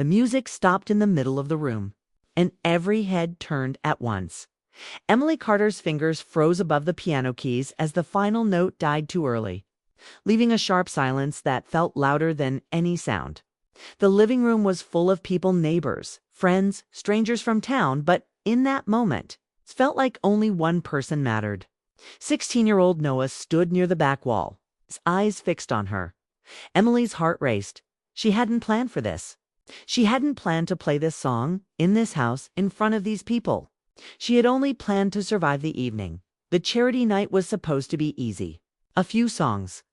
The music stopped in the middle of the room, and every head turned at once. Emily Carter's fingers froze above the piano keys as the final note died too early, leaving a sharp silence that felt louder than any sound. The living room was full of people, neighbors, friends, strangers from town, but in that moment, it felt like only one person mattered. 16-year-old Noah stood near the back wall, his eyes fixed on her. Emily's heart raced. She hadn't planned for this. She hadn't planned to play this song, in this house, in front of these people. She had only planned to survive the evening. The charity night was supposed to be easy. A few songs,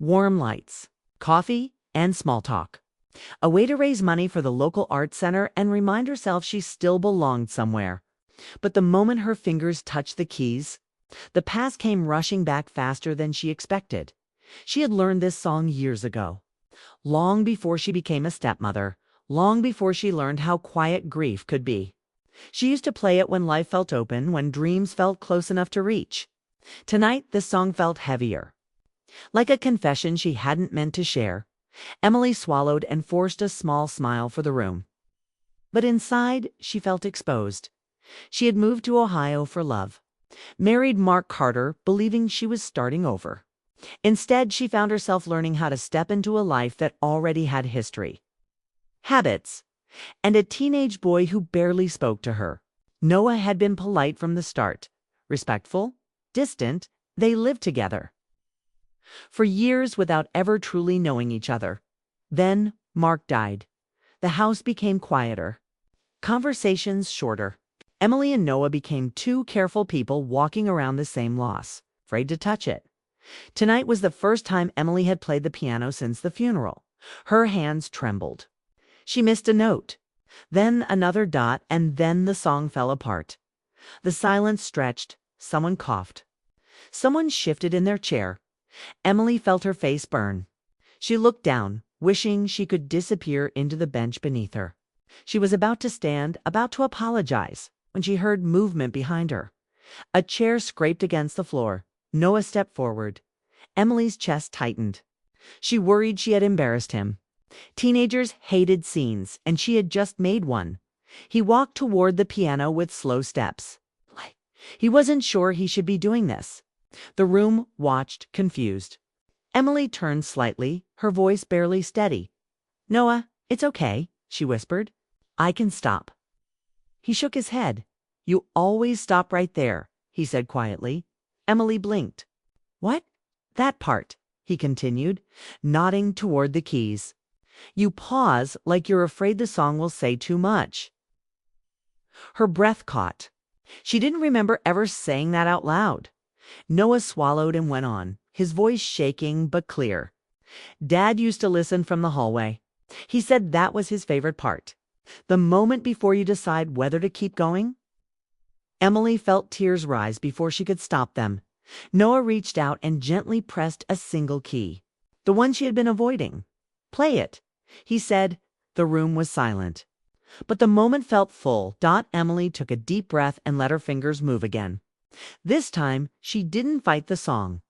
warm lights, coffee, and small talk. A way to raise money for the local arts center and remind herself she still belonged somewhere. But the moment her fingers touched the keys, the past came rushing back faster than she expected. She had learned this song years ago, long before she became a stepmother, long before she learned how quiet grief could be. She used to play it when life felt open, when dreams felt close enough to reach. Tonight, this song felt heavier. Like a confession she hadn't meant to share, Emily swallowed and forced a small smile for the room. But inside, she felt exposed. She had moved to Ohio for love, married Mark Carter, believing she was starting over. Instead, she found herself learning how to step into a life that already had history, habits, and a teenage boy who barely spoke to her. Noah had been polite from the start, respectful, distant. They lived together for years without ever truly knowing each other. Then Mark died. The house became quieter, conversations shorter. Emily and Noah became two careful people walking around the same loss, afraid to touch it. Tonight was the first time Emily had played the piano since the funeral. Her hands trembled. She missed a note, then another dot, and then the song fell apart. The silence stretched. Someone coughed. Someone shifted in their chair. Emily felt her face burn. She looked down, wishing she could disappear into the bench beneath her. She was about to stand, about to apologize, when she heard movement behind her. A chair scraped against the floor. Noah stepped forward. Emily's chest tightened. She worried she had embarrassed him. Teenagers hated scenes, and she had just made one. He walked toward the piano with slow steps. He wasn't sure he should be doing this. The room watched, confused. Emily turned slightly, her voice barely steady. "Noah, it's okay," she whispered. "I can stop." He shook his head. "You always stop right there," he said quietly. Emily blinked. "What?" "That part," he continued, nodding toward the keys. "You pause like you're afraid the song will say too much." Her breath caught. She didn't remember ever saying that out loud. Noah swallowed and went on, his voice shaking but clear. "Dad used to listen from the hallway. He said that was his favorite part. The moment before you decide whether to keep going." Emily felt tears rise before she could stop them. Noah reached out and gently pressed a single key, the one she had been avoiding. "Play it," he said. The room was silent. But the moment felt full. Emily took a deep breath and let her fingers move again. This time, she didn't fight the song.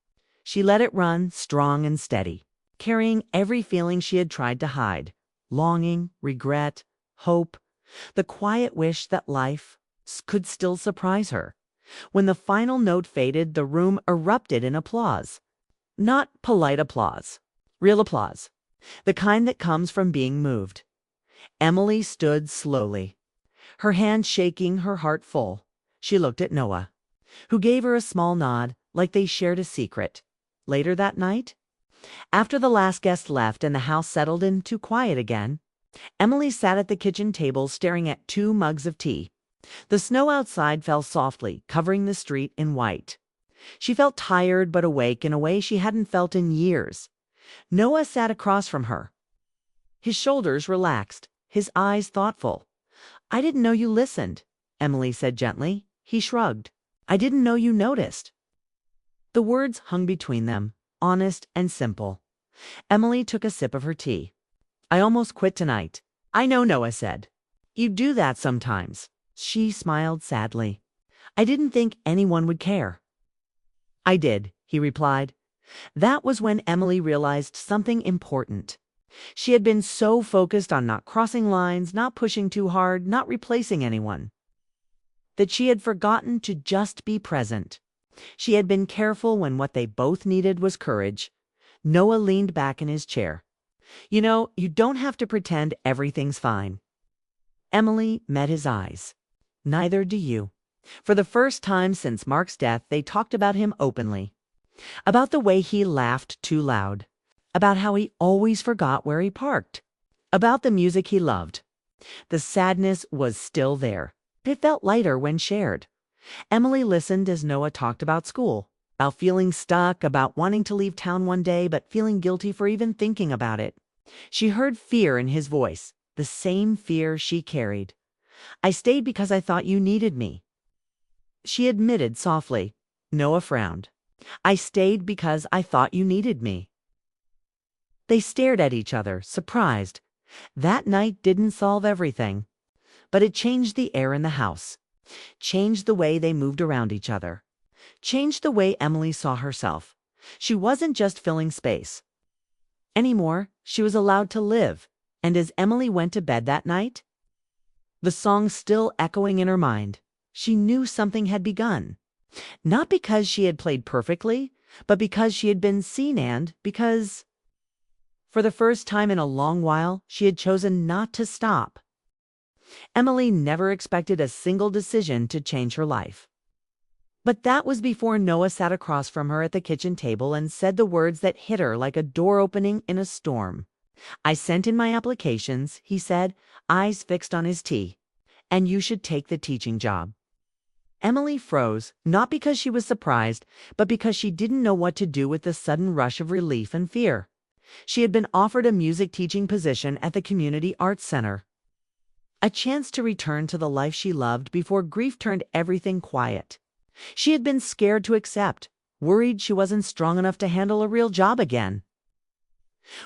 She let it run, strong and steady, carrying every feeling she had tried to hide: longing, regret, hope, the quiet wish that life could still surprise her. When the final note faded, the room erupted in applause. Not polite applause, real applause, the kind that comes from being moved. Emily stood slowly, her hand shaking, her heart full. She looked at Noah, who gave her a small nod, like they shared a secret. Later that night, after the last guest left and the house settled into quiet again, Emily sat at the kitchen table staring at 2 mugs of tea. The snow outside fell softly, covering the street in white. She felt tired but awake in a way she hadn't felt in years. Noah sat across from her, his shoulders relaxed, his eyes thoughtful. "I didn't know you listened," Emily said gently. He shrugged. "I didn't know you noticed." The words hung between them, honest and simple. Emily took a sip of her tea. "I almost quit tonight." "I know," Noah said. "You do that sometimes." She smiled sadly. "I didn't think anyone would care." "I did," he replied. That was when Emily realized something important. She had been so focused on not crossing lines, not pushing too hard, not replacing anyone, that she had forgotten to just be present. She had been careful when what they both needed was courage. Noah leaned back in his chair. You know, you don't have to pretend everything's fine. Emily met his eyes. Neither do you. For the first time since Mark's death, they talked about him openly. About the way he laughed too loud. About how he always forgot where he parked. About the music he loved. The sadness was still there. It felt lighter when shared. Emily listened as Noah talked about school, about feeling stuck, about wanting to leave town one day but feeling guilty for even thinking about it. She heard fear in his voice, the same fear she carried. I stayed because I thought you needed me. She admitted softly. Noah frowned. I stayed because I thought you needed me. They stared at each other, surprised. That night didn't solve everything, but it changed the air in the house, changed the way they moved around each other, changed the way Emily saw herself. She wasn't just filling space. Anymore, she was allowed to live. And as Emily went to bed that night, the song still echoing in her mind, she knew something had begun. Not because she had played perfectly, but because she had been seen and because, for the first time in a long while, she had chosen not to stop. Emily never expected a single decision to change her life. But that was before Noah sat across from her at the kitchen table and said the words that hit her like a door opening in a storm. I sent in my applications, he said, eyes fixed on his tea, and you should take the teaching job. Emily froze, not because she was surprised, but because she didn't know what to do with the sudden rush of relief and fear. She had been offered a music teaching position at the Community Arts Center. A chance to return to the life she loved before grief turned everything quiet. She had been scared to accept, worried she wasn't strong enough to handle a real job again.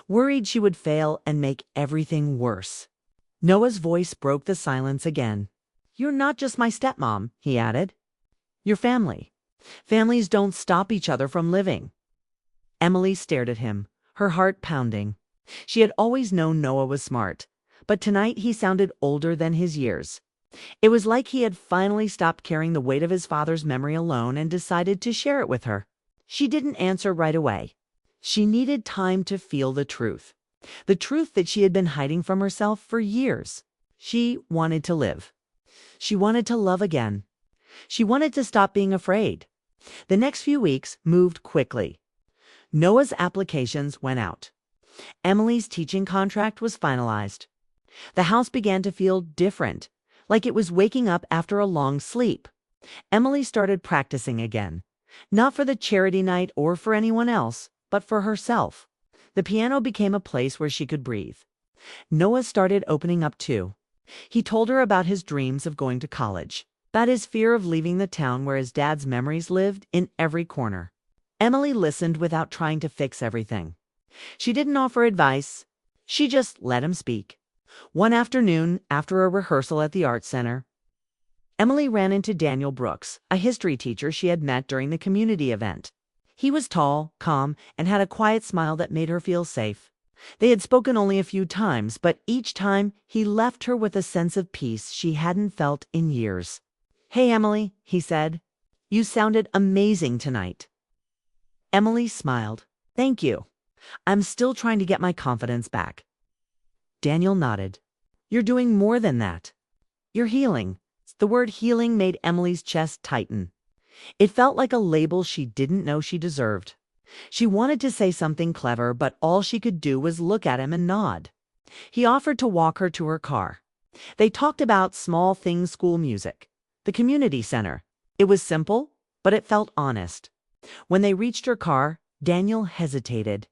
Worried she would fail and make everything worse. Noah's voice broke the silence again. You're not just my stepmom, he added. You're family. Families don't stop each other from living. Emily stared at him, her heart pounding. She had always known Noah was smart, but tonight he sounded older than his years. It was like he had finally stopped carrying the weight of his father's memory alone and decided to share it with her. She didn't answer right away. She needed time to feel the truth that she had been hiding from herself for years. She wanted to live. She wanted to love again. She wanted to stop being afraid. The next few weeks moved quickly. Noah's applications went out. Emily's teaching contract was finalized. The house began to feel different, like it was waking up after a long sleep. Emily started practicing again, not for the charity night or for anyone else, but for herself. The piano became a place where she could breathe. Noah started opening up too. He told her about his dreams of going to college, about his fear of leaving the town where his dad's memories lived in every corner. Emily listened without trying to fix everything. She didn't offer advice. She just let him speak. One afternoon, after a rehearsal at the Art Center, Emily ran into Daniel Brooks, a history teacher she had met during the community event. He was tall, calm, and had a quiet smile that made her feel safe. They had spoken only a few times, but each time he left her with a sense of peace she hadn't felt in years. Hey, Emily, he said. You sounded amazing tonight. Emily smiled. Thank you. I'm still trying to get my confidence back. Daniel nodded. You're doing more than that. You're healing. The word healing made Emily's chest tighten. It felt like a label she didn't know she deserved. She wanted to say something clever, but all she could do was look at him and nod. He offered to walk her to her car. They talked about small things, school music, the community center. It was simple, but it felt honest. When they reached her car, Daniel hesitated.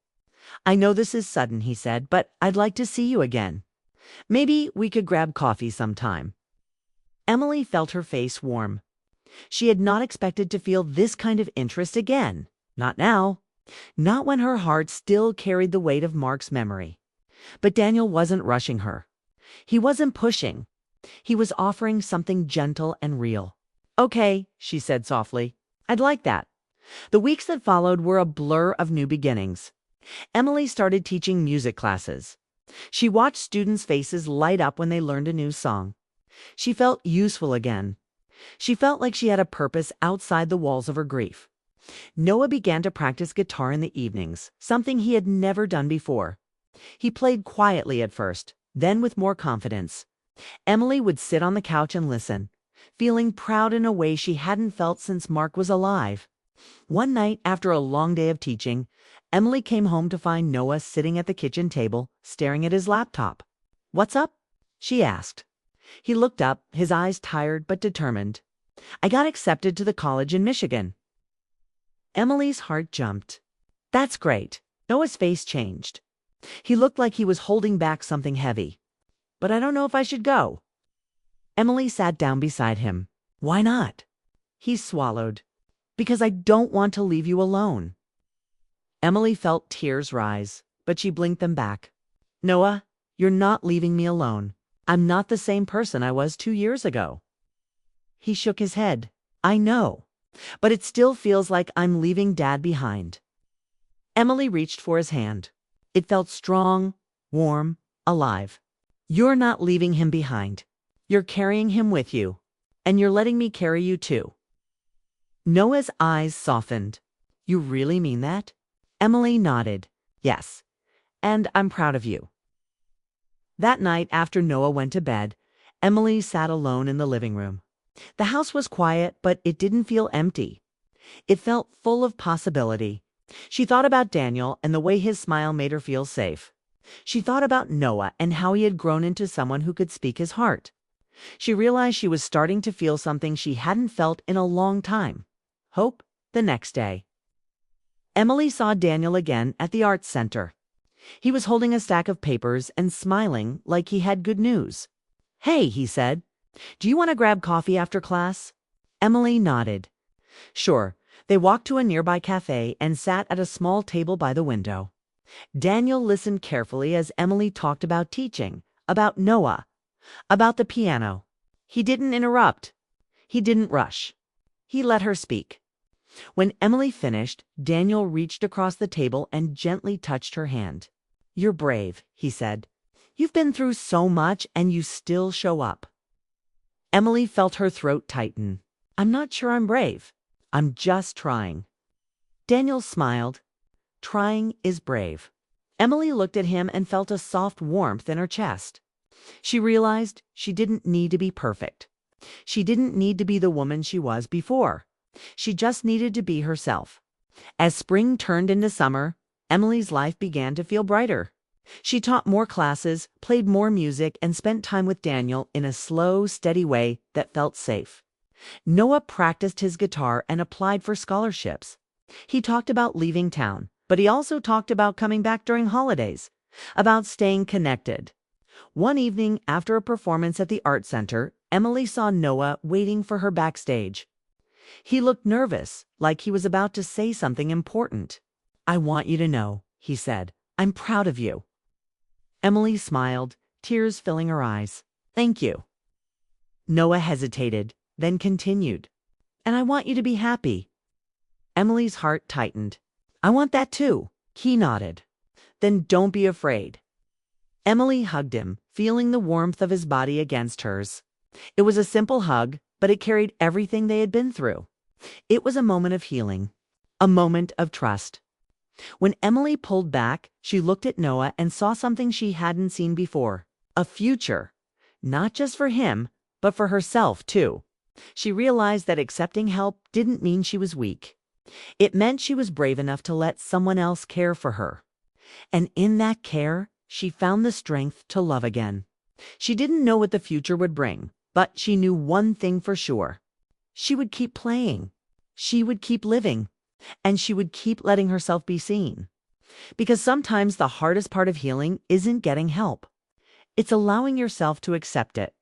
I know this is sudden, he said, but I'd like to see you again. Maybe we could grab coffee sometime. Emily felt her face warm. She had not expected to feel this kind of interest again. Not now. Not when her heart still carried the weight of Mark's memory. But Daniel wasn't rushing her. He wasn't pushing. He was offering something gentle and real. Okay, she said softly. I'd like that. The weeks that followed were a blur of new beginnings. Emily started teaching music classes. She watched students' faces light up when they learned a new song. She felt useful again. She felt like she had a purpose outside the walls of her grief. Noah began to practice guitar in the evenings, something he had never done before. He played quietly at first, then with more confidence. Emily would sit on the couch and listen, feeling proud in a way she hadn't felt since Mark was alive. One night, after a long day of teaching, Emily came home to find Noah sitting at the kitchen table, staring at his laptop. "What's up?" she asked. He looked up, his eyes tired but determined. "I got accepted to the college in Michigan." Emily's heart jumped. "That's great." Noah's face changed. He looked like he was holding back something heavy. "But I don't know if I should go." Emily sat down beside him. "Why not?" He swallowed. "Because I don't want to leave you alone." Emily felt tears rise, but she blinked them back. "Noah, you're not leaving me alone. I'm not the same person I was 2 years ago." He shook his head. "I know, but it still feels like I'm leaving Dad behind." Emily reached for his hand. It felt strong, warm, alive. "You're not leaving him behind. You're carrying him with you. And you're letting me carry you too." Noah's eyes softened. "You really mean that?" Emily nodded. "Yes. And I'm proud of you." That night, after Noah went to bed, Emily sat alone in the living room. The house was quiet, but it didn't feel empty. It felt full of possibility. She thought about Daniel and the way his smile made her feel safe. She thought about Noah and how he had grown into someone who could speak his heart. She realized she was starting to feel something she hadn't felt in a long time. Hope. The next day, Emily saw Daniel again at the arts center. He was holding a stack of papers and smiling like he had good news. "Hey," he said, "do you want to grab coffee after class?" Emily nodded. Sure. They walked to a nearby cafe and sat at a small table by the window. Daniel listened carefully as Emily talked about teaching, about Noah, about the piano. He didn't interrupt. He didn't rush. He let her speak. When Emily finished, Daniel reached across the table and gently touched her hand. "You're brave," he said. "You've been through so much and you still show up." Emily felt her throat tighten. "I'm not sure I'm brave. I'm just trying." Daniel smiled. "Trying is brave." Emily looked at him and felt a soft warmth in her chest. She realized she didn't need to be perfect. She didn't need to be the woman she was before. She just needed to be herself. As spring turned into summer, Emily's life began to feel brighter. She taught more classes, played more music, and spent time with Daniel in a slow, steady way that felt safe. Noah practiced his guitar and applied for scholarships. He talked about leaving town, but he also talked about coming back during holidays, about staying connected. One evening, after a performance at the art center, Emily saw Noah waiting for her backstage. He looked nervous, like he was about to say something important. "I want you to know," he said, "I'm proud of you." Emily smiled, tears filling her eyes. "Thank you." Noah hesitated, then continued. "And I want you to be happy." Emily's heart tightened. "I want that too." He nodded. "Then don't be afraid." Emily hugged him, feeling the warmth of his body against hers. It was a simple hug, but it carried everything they had been through. It was a moment of healing, a moment of trust. When Emily pulled back, she looked at Noah and saw something she hadn't seen before. A future. Not just for him, but for herself too. She realized that accepting help didn't mean she was weak. It meant she was brave enough to let someone else care for her. And in that care, she found the strength to love again. She didn't know what the future would bring, but she knew one thing for sure. She would keep playing. She would keep living. And she would keep letting herself be seen. Because sometimes the hardest part of healing isn't getting help. It's allowing yourself to accept it.